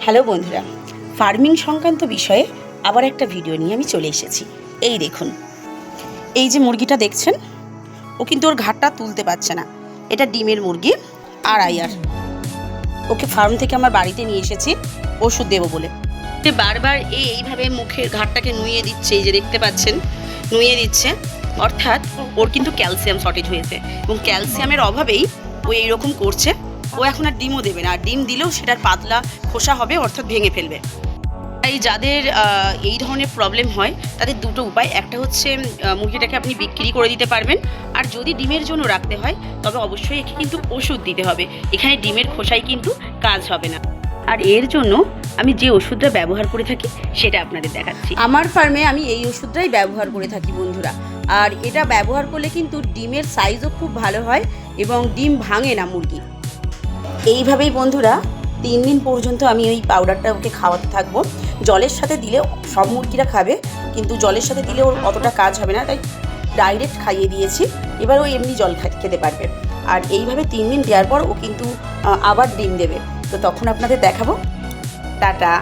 Hello বন্ধুরা, farming সংক্রান্ত বিষয়ে আবার একটা ভিডিও নিয়ে আমি চলে এসেছি। এই দেখুন, এই যে মুরগিটা দেখছেন, ও কিন্তু ওর ঘাটটা তুলতে পারছে না। এটা ডিমের মুরগি আড়াইয়ার। ওকে ফার্ম থেকে আমার বাড়িতে নিয়ে এসেছি ওষুধ দেবো বলে। বারবার এইভাবে মুখের ঘাটটাকে নুইয়ে দিচ্ছে, এই যে দেখতে পাচ্ছেন নুইয়ে দিচ্ছে, অর্থাৎ ওর কিন্তু ক্যালসিয়াম শর্টেজ হয়েছে এবং ক্যালসিয়ামের অভাবেই ও এইরকম করছে। ও এখন আর ডিমও দেবে না, আর ডিম দিলেও সেটার পাতলা খোসা হবে, অর্থাৎ ভেঙে ফেলবে। তাই যাদের এই ধরনের প্রবলেম হয় তাদের দুটো উপায়, একটা হচ্ছে মুরগিটাকে আপনি বিক্রি করে দিতে পারবেন, আর যদি ডিমের জন্য রাখতে হয় তবে অবশ্যই একে কিন্তু ওষুধ দিতে হবে। এখানে ডিমের খোসায় কিন্তু কাজ হবে না। আর এর জন্য আমি যে ওষুধটা ব্যবহার করে থাকি সেটা আপনাদের দেখাচ্ছি। আমার ফার্মে আমি এই ওষুধটাই ব্যবহার করে থাকি বন্ধুরা। আর এটা ব্যবহার করলে কিন্তু ডিমের সাইজও খুব ভালো হয় এবং ডিম ভাঙে না মুরগি। এইভাবেই বন্ধুরা 3 দিন পর্যন্ত আমি ওই পাউডারটা ওকে খাওয়াতে থাকবো। জলের সাথে দিলে সব মুরগিরা খাবে, কিন্তু জলের সাথে দিলে ওর অতটা কাজ হবে না, তাই ডাইরেক্ট খাইয়ে দিয়েছি। এবার ও এমনি জল খেতে পারবে। আর এইভাবে 3 দিন দেওয়ার পর ও কিন্তু আবার ডিম দেবে। তো তখন আপনাদের দেখাবো। টাটা।